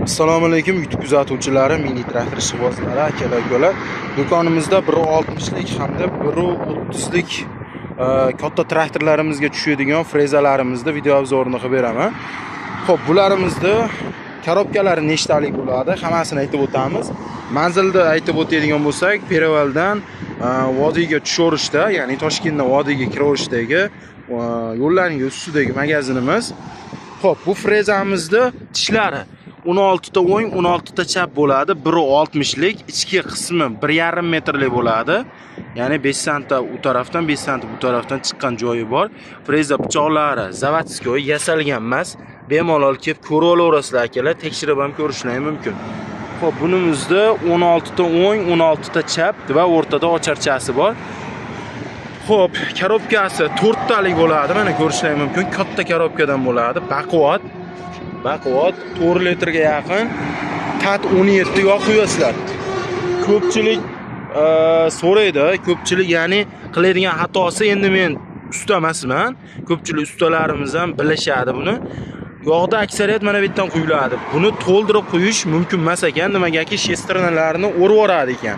Assalomu alaykum YouTube kuzatuvchilari, mini traktor ishqibozlari, akalar-ukalar. Do'konimizda 1.60 lik hamda 1.30 lik katta traktorlarimizga tushadigan frezalarimizni video obzorini qilib beraman. Xo'p, bularimizni korobkalari nechtalik bo'ladi? Hammasini aytib o'tamiz. Manzilni aytib o'tadigan bo'lsak, Perevaldan vodiyga tushaverishda, ya'ni Toshkentdan vodiyga kiraverishdagi yo'llarning ustidagi magazinimiz. Xo'p, bu frezamizni tishlari 16 ta o'ng, 16 ta chap bo'ladi. 1.60 lik, ichki qismi 1,5 metrlik bo'ladi. Ya'ni 5 sm u tarafdan, 5 sm bu tarafdan chiqqan joyi bor. Freza pichoqlari zavodskoy, yasalgan emas. Bemalol kelib ko'rib olaverasizlar akalar, tekshirib ham ko'rishingiz mumkin. Xo'p, bunimizda 16 ta o'ng, 16 ta chap va o'rtada ocharchasi bor. Xo'p, korobkasi 4 talik bo'ladi. Mana ko'rishingiz mumkin. Katta korobkadan bo'ladi. Baquvvat 4 litrga yaqin. Tat 17 ga quyasizlar. Ko'pchilik so'raydi. Ko'pchilik ya'ni qiladigan xatosi, endi men usta emasman. Ko'pchilik ustalarimiz ham bilishadi buni. Yog'da aksariyat mana bu yerdan quyiladi. Buni to'ldirib qo'yish mumkin emas ekan, nimagaki shestrinalarni o'rib yoradi ekan.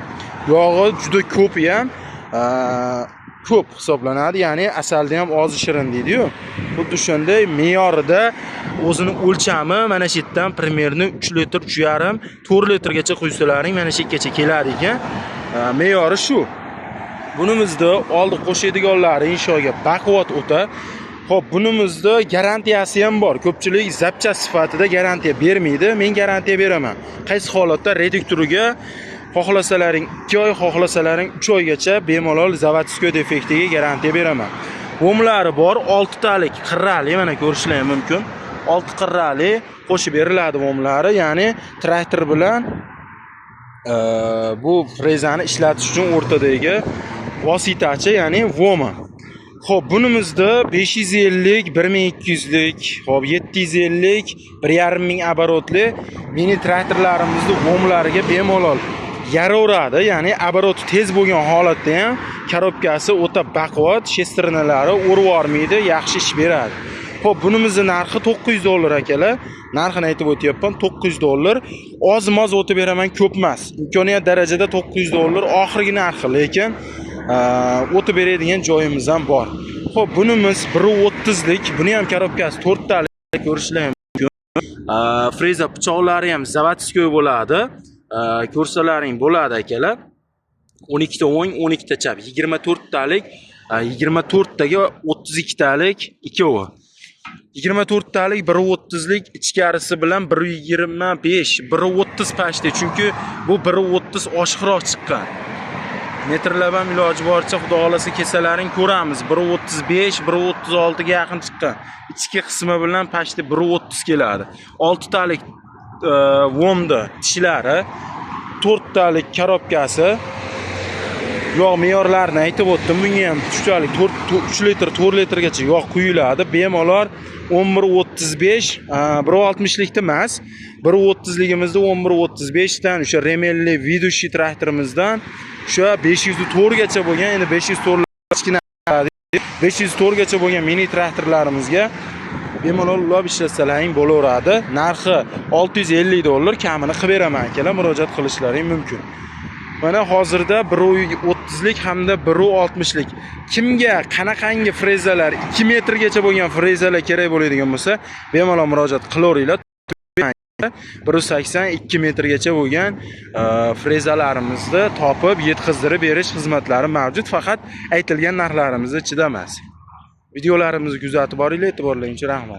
Yog'i juda ko'p ham ko'p hisoblanadi, ya'ni asalda ham oz shirin deydi-yu. Xuddi shunday me'yorida o'zini o'lchami mana shu yerdan primerni 3 litr, 3,5, 4 litrgacha quysalaring mana shu yergacha keladi ekan. Me'yori shu. Bunimizda oldi qo'shadiganlari inshoga baquvvat o'ta. Xo'p, bunimizda garantiyasi ham bor. Ko'pchilik zapchast sifatida garantiya bermaydi. Men garantiya beraman. Qaysi holatda reduktoriga xohlasalaring 2 oy, xohlasalaring 3 oygacha bemalol zavodskoy defektiga garantiya beraman. Bo'mlari bor, 6 talik qirrali, mana ko'rishingiz mumkin. 6 qirrali qo'shib beriladi bo'mlari, ya'ni traktor bilan bu frezani ishlatish uchun o'rtadagi vositachi, ya'ni voma. Xo'p, bunimizda 550 lik, 1200 lik, xo'p 750 lik, 1,5 ming oborotli mini traktorlarimizni vomlariga bemalol yaraveradi. Ya'ni oboroti tez bo'lgan holatda ham korobkasi o'ta baquvvat, shestrinalari o'rib yormaydi, yaxshi ish beradi. Xo'p, bunimizning narxi $900 akalar. Narxini aytib o'tyapman, $900. Oz-moz o'tib beraman, ko'p emas. Imkoniyat darajada $900 oxirgi narxi, lekin o'tib beradigan joyimiz ham bor. Xo'p, bunimiz 1.30 lik, buni ham korobkasi 4 talik ko'rishingiz mumkin. Freza pichoqlari ham zavodskoy bo'ladi. Ko'rsalaring bo'ladi akalar. 12 ta o'ng, 12 ta chap, 24 talik, 24 taga 32 talik ikkovi. 24 talik 1.30 lik ichkarisi bilan 1.25, 1.30 pashti, chunki bu 1.30 oshiqroq chiqqan. Metrlab ham iloji boricha xudo xolasa kesalaring ko'ramiz. 1.35, 1.36 ga yaqin chiqqan. Ichki qismi bilan pashti 1.30 keladi. 6 talik vomda tishlari, 4 talik korobkasi. Yog' me'yorlarini aytib o'tdim. Bunga ham 3 litr, 4 litrgacha yog' quyiladi. Bemalol 11.35, 1.60 likda emas, 1.30 ligimizda 11.35 dan o'sha remelli vidushi traktorimizdan o'sha 504 gacha bo'lgan, endi 504 kichkina 504 gacha bo'lgan mini traktorlarimizga bemalol ulab ishlatsalang bo'laveradi. Narxi $650, kamini qilib beraman akalar, murojaat qilishlaring mumkin. Mana hozirda 1.30 lik hamda 1.60 lik. Kimga qanaqangi frezalar 2 metrgacha bo'lgan frezalar kerak bo'ladigan bo'lsa, bemalol murojaat qilaveringlar. 1.80 2 metrgacha bo'lgan frezalarimizni topib yetkazdirib berish xizmatlari mavjud, faqat aytilgan narxlarimiz ichida emas. Videolarimizni kuzatib boringlar, e'tiborlaringiz uchun rahmat.